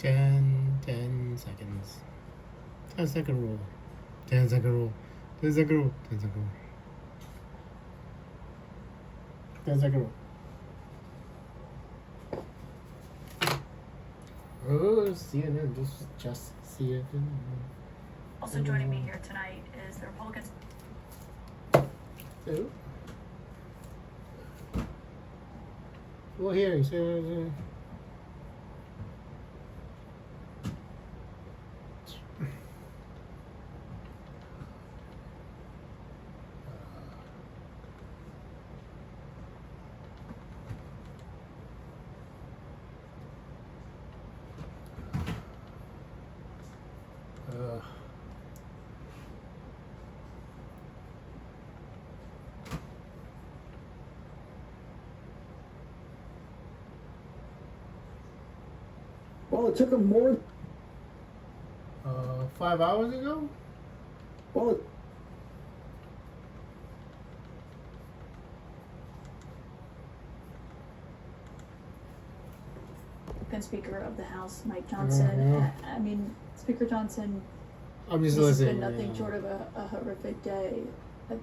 10 seconds. 10-second rule. 10-second rule. 10-second rule. 10-second rule. 10-second rule. Oh, CNN. Just CNN. Also joining me here tonight is the Republicans. Who? What hearing? Well, it took him more. 5 hours ago? Well, Speaker of the House, Mike Johnson. I mean, Speaker Johnson. I'm just this listening. has been nothing short of a horrific day.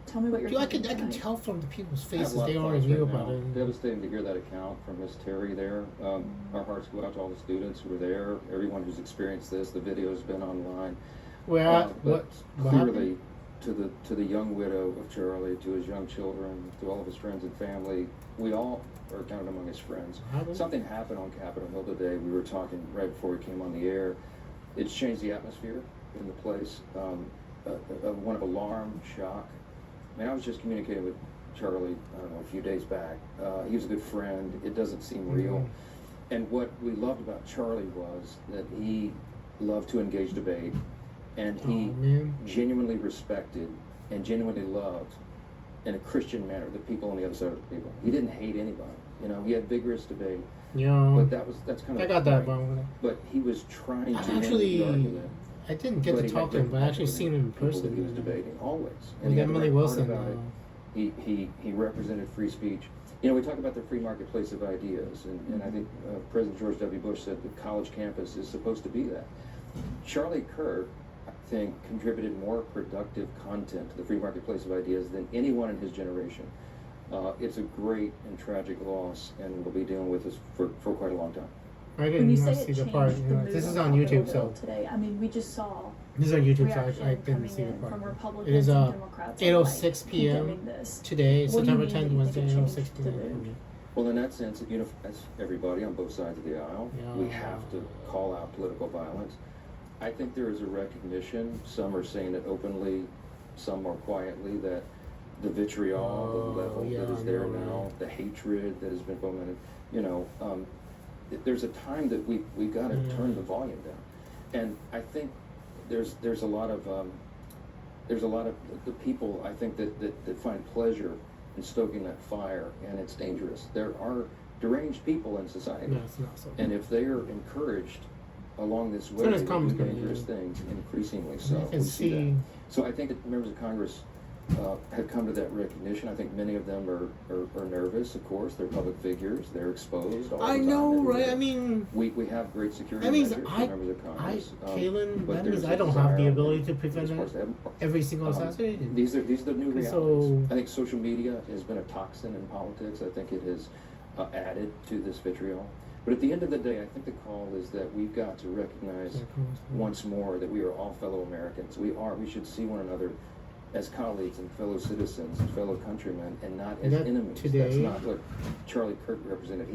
Tell me what you're. I can tell from the people's faces they already knew about it. Devastating to hear that account from Miss Terry there. Our hearts go out to all the students who were there, everyone who's experienced this. The video's been online. But clearly, to the young widow of Charlie, to his young children, to all of his friends and family, we all are counted among his friends. Something happened on Capitol Hill today. We were talking right before we came on the air. It's changed the atmosphere in the place. One of alarm, shock. I mean, I was just communicating with Charlie, I don't know, a few days back. He was a good friend. It doesn't seem real. And what we loved about Charlie was that he loved to engage debate, and he genuinely respected and genuinely loved, in a Christian manner, the people on the other side of the people. He didn't hate anybody. You know, he had vigorous debate. Yeah. But that's kind of. I got that one. But he was trying to actually. the argument. I didn't get to talk to him, but I actually seen him in person. That he was debating always. And Emily Wilson. He represented free speech. You know, we talk about the free marketplace of ideas, and I think President George W. Bush said the college campus is supposed to be that. Charlie Kirk, I think, contributed more productive content to the free marketplace of ideas than anyone in his generation. It's a great and tragic loss, and we'll be dealing with this for quite a long time. I didn't see the part. This is on YouTube, so today. I mean, we just saw. This is on YouTube, so I didn't see the part. It is 8:06 p.m. today, September 10th, Wednesday, 8:06 p.m. Well, in that sense, it unifies everybody on both sides of the aisle. Yeah. We have to call out political violence. I think there is a recognition. Some are saying it openly, some more quietly, that the vitriol, the level that is there now, the hatred that has been fomented, you know. There's a time that we got to turn the volume down, and I think there's a lot of the people I think that find pleasure in stoking that fire, and it's dangerous. There are deranged people in society, and if they are encouraged along this way to do dangerous things, increasingly so. We see that. So I think that members of Congress have come to that recognition. I think many of them are nervous, of course. They're public figures. They're exposed all the time. I know, right? I mean... We have great security measures for members of Congress. Kaylin, that means I don't have the ability to prevent every single assassination. These are the new realities. I think social media has been a toxin in politics. I think it has added to this vitriol. But at the end of the day, I think the call is that we've got to recognize once more that we are all fellow Americans. We should see one another as colleagues and fellow citizens and fellow countrymen, and not as enemies. That's not what Charlie Kirk represented.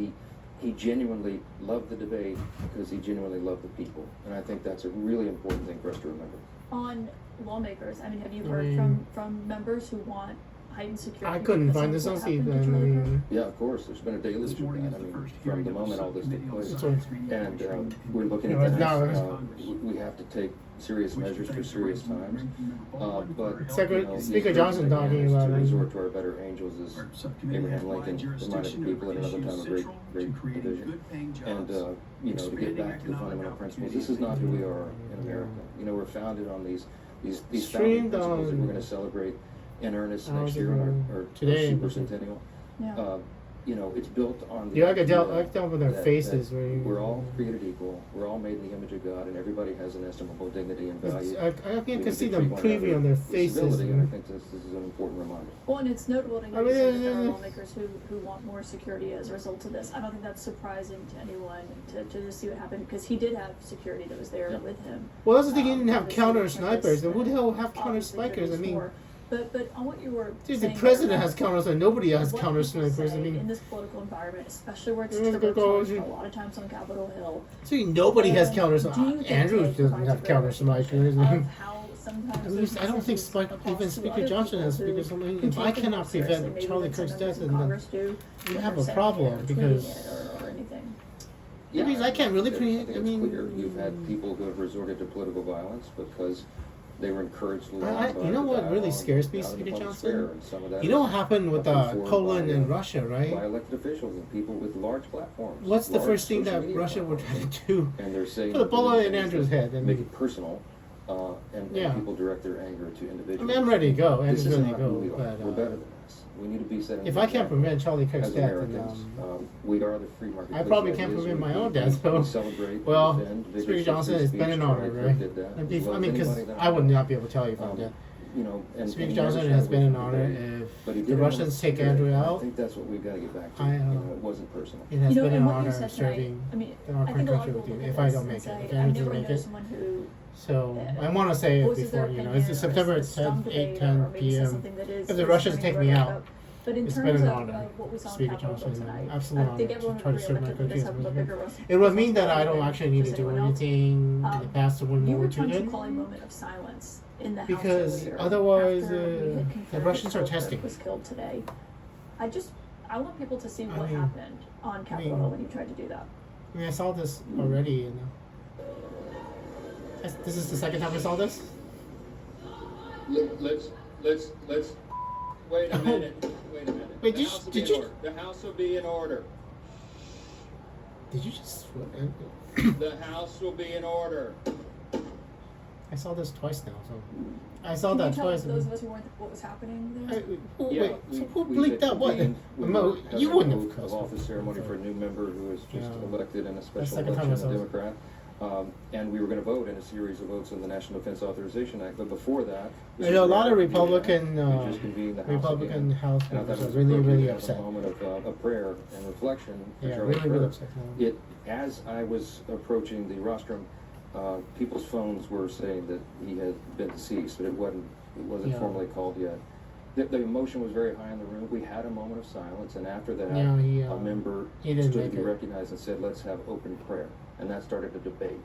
He genuinely loved the debate because he genuinely loved the people, and I think that's a really important thing for us to remember. On lawmakers, I mean, have you heard from members who want heightened security? I couldn't find this on CNN. Yeah, of course. There's been a deluge of that. I mean, from the moment all this took place, and we're looking at that. We have to take serious measures for serious times. But Speaker Johnson talking about to resort to our better angels, as Abraham Lincoln reminded the people at another time of great division. And to get back to the fundamental principles. This is not who we are in America. You know, we're founded on these founding principles that we're going to celebrate in earnest next year on our super centennial. you know, it's built on the Yeah, I can tell. idea I can tell by their that- faces. that Where we're all created equal. We're all made in the image of God, and everybody has an estimable dignity and value. I We can need see to them treat one preview another on their with faces. civility, and I think this is an important reminder. Well, and it's notable to I hear you mean, say that there are lawmakers who want more security as a result of this. I don't think that's surprising to anyone to just see what happened, because he did have security that was there Yeah. with him. Well, that's the thing. He didn't have Obviously, counter campus, snipers. And who the hell have counter obviously there snipers? I was mean, more. But on what you were dude, the saying president there has about counter snipers. Nobody has what counter people snipers. I say mean, in this political environment, especially where it's Yeah, turbocharged yeah. a lot of times on Capitol Hill. see, nobody has And counter do you snipers. think Andrews today doesn't provides a have great counter representation snipers. of how sometimes At there's least I don't think messages Spike, across even to Speaker other Johnson has people speakers. who I mean, take if I them more cannot seriously, prevent maybe Charlie than some Kirk's members death, in then Congress do, we when have they're a saying problem, it or because- tweeting it or anything. Because I can't really I pre- think I it's mean- clear. You've had people who have resorted to political violence because they were encouraged to you know what really scares me, Speaker Johnson? You know what happened with Poland and Russia, by right? elected officials and people with large platforms. What's the large first thing social that media Russia would try platforms. to do? And they're saying Put a that bullet they're in things Andrew's that head and make it personal, and Yeah. people direct their anger to individuals. I mean, I'm ready to go. I'm This is ready to not go. who we are. But We're better than this. We need to be setting. if an I can't example prevent Charlie Kirk's as death, then Americans, we are the free market. I probably can't prevent my own death. So, well, Speaker Johnson, it's been an honor, right? I mean, because I would not be able to tell you if I'm dead. You know, and Speaker and Johnson, never it has shy been away an from honor. debate. But he If did the it Russians in take spirit, Andrew and out, I think that's what we've got to get back to. I, You know, it wasn't personal. it has You know, been an and what you honor said serving tonight, I mean, in our I think a lot country of with people you. look If at I this don't and make it, say, if I've Andrew never doesn't make known it. someone who So I want to say it voices their before, opinion, it's or September is strong 10th, debate, 10 or maybe says p.m. something that is If the Russians take me out, but in it's terms been an of honor, what we saw on Speaker Capitol Hill Johnson, tonight, absolute I think honor everyone to try to would agree serve my that country this as have a president. bigger It would mean that I responsibility don't than actually need to just do anyone else. anything in the past to win You World were War trying to II. call a moment of silence in the House Because earlier otherwise, after we had the confirmed Russians that are Charlie Kirk testing. was killed today. I want people to see I what mean- happened on Capitol Hill when you tried to do that. I mean, I saw this already, you know. This is the second time I saw this? Let's, wait a minute, wait a minute. Wait, The House will be in order. The House will be in order. Did you just... The House will be in order. I saw this twice now, so... I saw Can that you tell twice. those of us who weren't what was happening there? Wait, so who we bleeped out what? convened- we Mo, had you a wouldn't have oath of cussed. office ceremony for a new member who was just Yeah. elected in a special second time election, I saw a it. Democrat. And we were going to vote in a series of votes in the National Defense Authorization Act. But before that, There's a lot of we Republican, just convened the House Republican again. House And I thought members it are was really, appropriate really to have upset. a moment of prayer and reflection for Yeah, Charlie really, really Kirk. upset now. As I was approaching the rostrum, people's phones were saying that he had been deceased, but it wasn't Yeah. formally called yet. The emotion was very high in the room. We had a moment of silence, and after that, Yeah, a member he didn't stood make to be it. recognized and said, "Let's have open prayer," and that started a debate.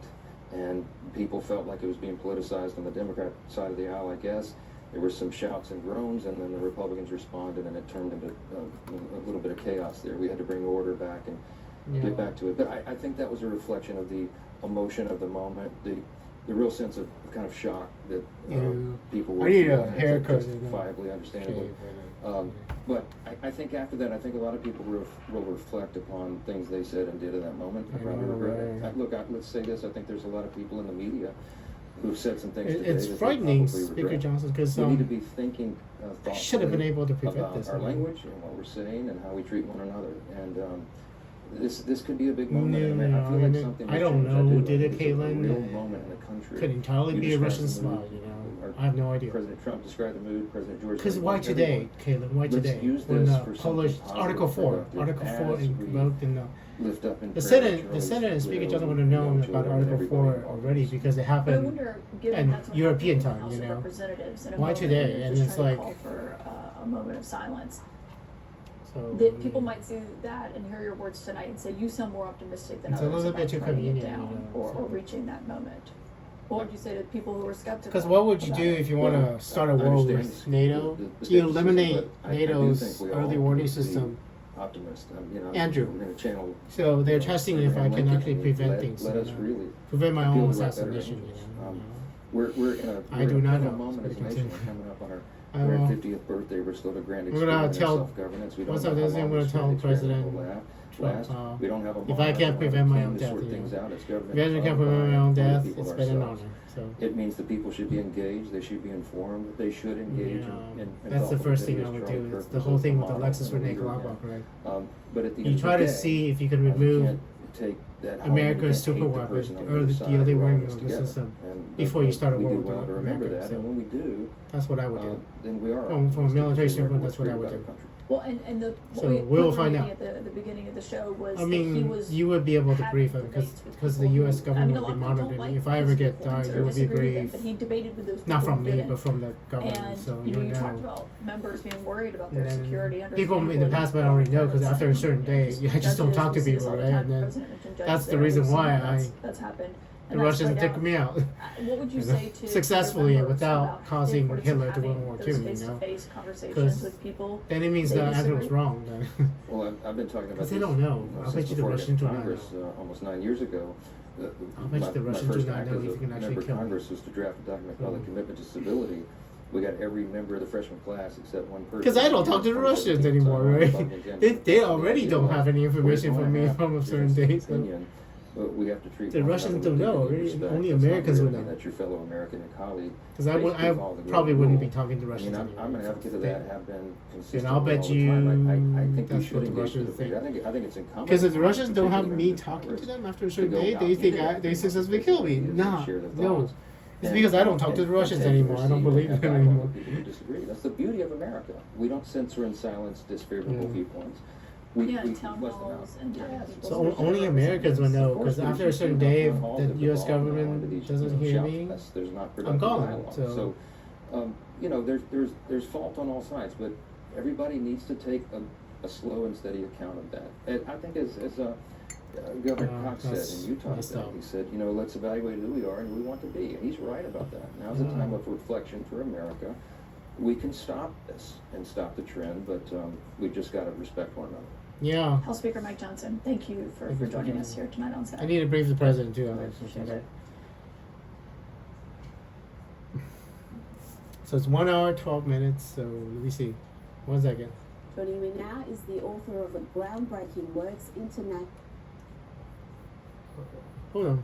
And people felt like it was being politicized on the Democrat side of the aisle, I guess. There were some shouts and groans, and then the Republicans responded, and it turned into a little bit of chaos there. We had to bring order back and get back to it. But I think that was a reflection of the emotion of the moment, the real sense of kind of shock that people were I need a feeling. It's haircut. justifiably understandable. But I think after that, I think a lot of people will reflect upon things they said and did in that moment. I Probably know, regret it. right. Look, let's say this. I think there's a lot of people in the media who've said some things today It's that they frightening, probably Speaker regret. Johnson, because We need to be thinking I should have been able to prevent about this. our language and what we're saying and how we treat one another. And this could be a big moment. I mean, I feel like something. I don't has know changed. who do. did it, It's a Caitlin. real moment in the country. Could entirely You be a described Russian the spy, mood. you know. Our I have no idea. President Trump described the mood. President George. Because W. why Bush, today, everyone. Caitlin? Why Let's today? use When this the for something Polish positive, Article 4 productive, as we invoked in the lift up in The prayer Senate, the Charlie's Senate and Speaker widow, Johnson would have known young about children, Article everybody 4 involved. already because it But I happened. wonder, given and that's what European happened in time, the you House of know. Representatives in a Why moment today? where And they're it's just trying to like- call for a moment of silence. So That people might see that and hear your words tonight and say, you sound more optimistic than It's a others little about bit too turning it convenient, down you know, or reaching that moment. What would you say to people who are skeptical? Because what would you about do it? if you want Well, to start a I war understand with NATO? the You skepticism, eliminate but I do NATO's think we all early warning need to be system. Optimist. You know, Andrew. We're going to channel. So they're testing if I Abraham can Lincoln actually and prevent let, things. Let you us know. really Prevent my appeal own to our better assassination. angels. You know. We're in a I do not know. moment as a Speaking nation. to- We're coming up on our I will. 50th birthday. We're still a grand We're gonna experience tell- self-governance. We don't once know I'm how listening, long I'm gonna this tell grand experiment President will last. last. We don't have a if I can't prevent my own death, sort you things know. out as government. If I can't prevent my own by the death, people it's been an ourselves. honor. So It means that people should be engaged, they should be informed, they should engage in that's the thoughtful first thing I videos. would Charlie do. Kirk It's the was whole a thing with model Alexis and a Ren leader Global, in right? that. But at the You end of try the to day, see if you can you remove can't take that home America's and you super can't hate the person weapon on or other the side. other We're all wing in this of the together. system And before you start a we war do with well to remember America. that, So and when we do, that's what I would do. then we are. From a military optimistic standpoint, that that's what I we're would free do. about our country. Well, and the So what we we'll put find Randy out. at the beginning of the show was I that he mean, was you would be able to having brief him debates with because the people U.S. who- government a will lot be of people don't monitoring. like If I his ever get viewpoints died, or you will be disagree with him, briefed. but he debated with those people Not from who me, didn't. but from the government. And So you know, you you talked know. about members being worried about And their then security. people in the understandably. past might already know because after a certain day, Judges, you just don't talk to we see this people, all the right? time. And then President mentioned judges that's the there. reason We've seen why that's happened. the And that's Russians played took out. me out. What would you You know, say to successfully your members without about the causing importance Hitler of to World having War those II, you know? face-to-face conversations 'Cause with people? Then it means They the answer was disagree. wrong. Then. Well, I've been talking about Because they this, don't know. I'll since bet you the before I got Russians to do not Congress, almost 9 years ago. I'll bet you the Russians my do first not act know as if a you can actually member of kill them. Congress was to draft a document called the Commitment to Civility. We got every member of the freshman class except one person. Because I don't talk to the Russians anymore, right? They already don't have any information from me from a certain day. So. But we have to treat The one Russians another don't with know, dignity really. and respect. Only It's not Americans would really know. that your fellow American and colleague. Because I basically follow the probably golden wouldn't be rule. talking to I Russians mean, anymore. I'm an advocate of that. Have been consistent. And I'll bet all the time. I think we that's should what the engage Russians with the think. I think it's incumbent. Because if the Russians don't have particularly me members of talking to Congress, them after a certain to go day, out they and think debate they and successfully kill me. and Nah, share their no. thoughts. It's because I don't talk to the Russians anymore. I don't believe them anymore. People who disagree. That's the beauty of America. We don't censor and silence disfavorable viewpoints. We Town flush them out. halls and telling people. So only Americans would know. Because after a certain day, if the U.S. government doesn't hear me, there's not I'm productive gone. dialogue. So You know, there's fault on all sides, but everybody needs to take a slow and steady account of that. And I think as Governor Cox said that's in Utah, messed up. he said, you know, let's evaluate who we are and who we want to be, and he's right about that. Now's a time of reflection for America. We can stop this and stop the trend, but we've just got to respect one another. yeah. House Speaker Mike Johnson, thank you for Thank you for joining joining us me. here tonight on set. I need to brief the president too. I Alex. appreciate it. So it's 1 hour, 12 minutes. So let me see. 1 second. Joining me now is the author of the groundbreaking works, Internet. Hold on.